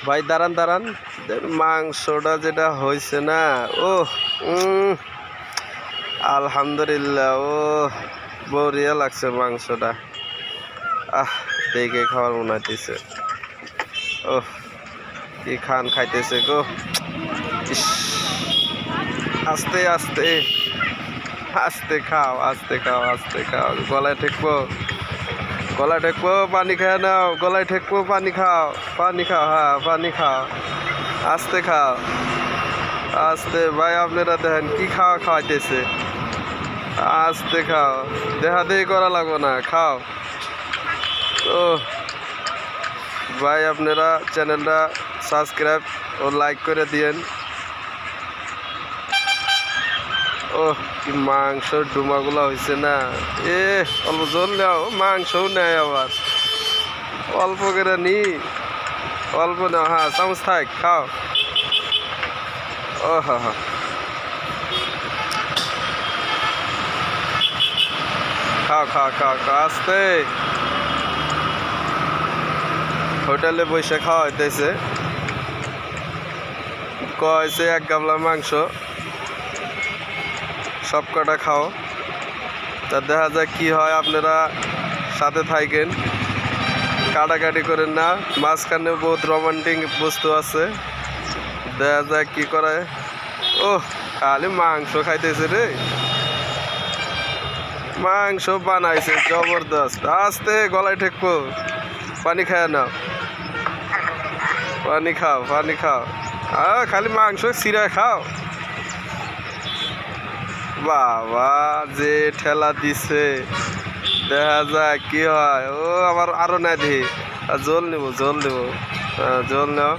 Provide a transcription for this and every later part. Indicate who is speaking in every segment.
Speaker 1: ভাই দাঁড়ান দাঁড়ান, মাংসটা যেটা হয়েছে না, ও আলহামদুলিল্লাহ, ও বড়িয়া লাগছে মাংসটা। দেখে খাওয়ার মনে হইতেছে। ও কি খান খাইতেছে গো। ইস, আস্তে আস্তে আস্তে খাও, আস্তে খাও, আস্তে খাও, গলায় ঠেকবো, গলায় ঠেকবো, পানি খেয়ে নাও, গলায় ঠেকবো, পানি খাও, পানি খাও, হ্যাঁ পানি খাও, আস্তে খাও, আস্তে। ভাই আপনারা দেখেন কি খাওয়া খাওয়াইতেছে, আস্তে খাও, দেখাদেখি করা লাগবো না, খাও। ও ভাই আপনারা চ্যানেলটা সাবস্ক্রাইব ও লাইক করে দিয়েন। ও কি মাংস ডুমাগুলো হয়েছে না, অল্প জল নেও, মাংসও নেয় আবার, অল্প করে নি, অল্প নাও, হ্যাঁ চামচ থাক, খাও। ও হা হা, খাও খাও খাও খাও, আস্তে। হোটেলে বসে খাওয়া হইতেছে, কয়েছে এক গামলা মাংস, সব কটা খাও, তা দেখা যায় কি হয়। আপনারা সাথে থাকেন, কাটাকাটি করেন না, মাঝখানে বহুত রোমান্টিক বস্তু আছে, দেখা যায় কি করে। ও খালি মাংস খাইতেছে রে, মাংস বানাইছে জবরদস্ত। আস্তে, গলায় ঠেকবো, পানি খায় নাও, পানি খাও, পানি খাও, খালি মাংস চিরা খাও। বাবা যে ঠেলা দিছে, দেখা যায় কি হয়। ও আবার আরো নাই দিই, জল নেবো, জল নেবো, জল নেও,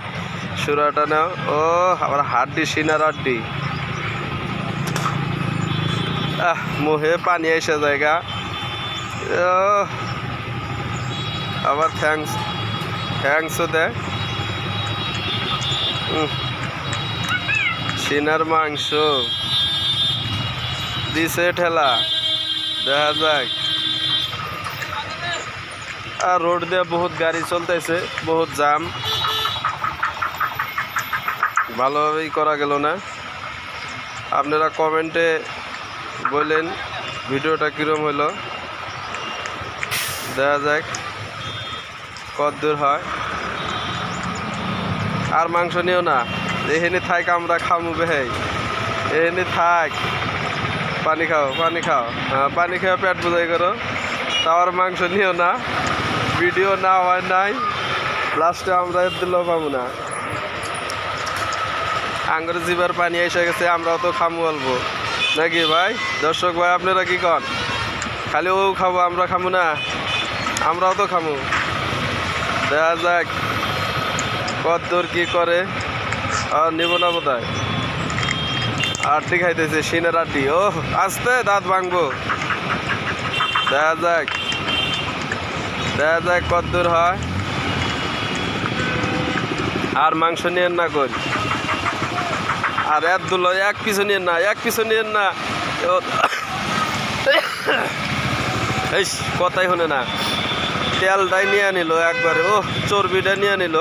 Speaker 1: সুরাটা নেও। ও আবার হাড্ডি, সিনার হাড্ডি, মুহে পানি এসে জায়গা। আবার থ্যাংকস, থ্যাংকসও দেয়। সিনার মাংস দিছে ঠেলা, দেখা যাক। আর রোড দিয়ে বহুত গাড়ি চলতেছে, বহুত জাম, ভালোভাবেই করা গেল না। আপনারা কমেন্টে বললেন ভিডিওটা কীরকম হলো, দেখা যাক কত দূর হয়। আর মাংস নিও না, এখানে থাক, আমরা খামু বেহাই, এখানে থাক, পানি খাও, পানি খাও, হ্যাঁ পানি খাও, পেট বোঝাই করো, তার মাংস নিও না। ভিডিও না হয় নাই, লাস্টে আমরা দিলেও পাবো না। আঙ্গুর জিবার পানি এসে গেছে, আমরাও তো খামু অল্প নাকি ভাই? দর্শক ভাই আপনারা কি কন, খালি ও খাবো আমরা খামু না? আমরাও তো খামু। দেখা যাক কত দূর কি করে। আর নিব না বোধ হয়, আড্ডি খাইতেছে, সিনের আড্ডি। ও আস্তে, দাঁত ভাঙবো। দেখা যাক, দেখা যাক কত দূর হয়। আর মাংস নিয়েন না কই, আর এক দুলো, এক পিছু নিয়েন না, এক পিছু নিয়েন না। এই কথাই শুনে না, তেলটাই নিয়ে নিল একবারে। ও চর্বিটা নিয়ে নিল,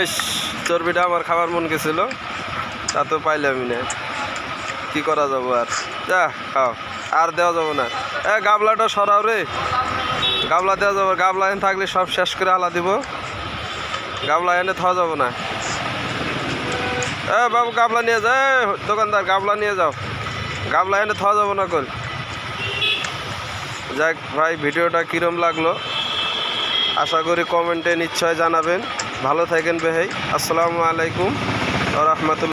Speaker 1: এই চর্বিটা আমার খাবার মন গেছিল, তা তো পাইলামই না, কি করা যাবো আর। যা খাও, আর দেওয়া যাবো না। গাবলাটা সরাও রে, গাবলা দেওয়া যাবো, গাবলা এনে থাকলে সব শেষ করে আলা দিব, গাবলা এনে থাওয়া যাবো না। বাবু গাবলা নিয়ে যায়, দোকানদার গাবলা নিয়ে যাও, গাবলা এনে থাওয়া যাবো না কল। যাক ভাই, ভিডিওটা কীরম লাগলো আশা করি কমেন্টে নিশ্চয় জানাবেন। ভালো থাকেন বেহাই, আসসালামু আলাইকুম ওয়া রাহমাতুল্লাহ।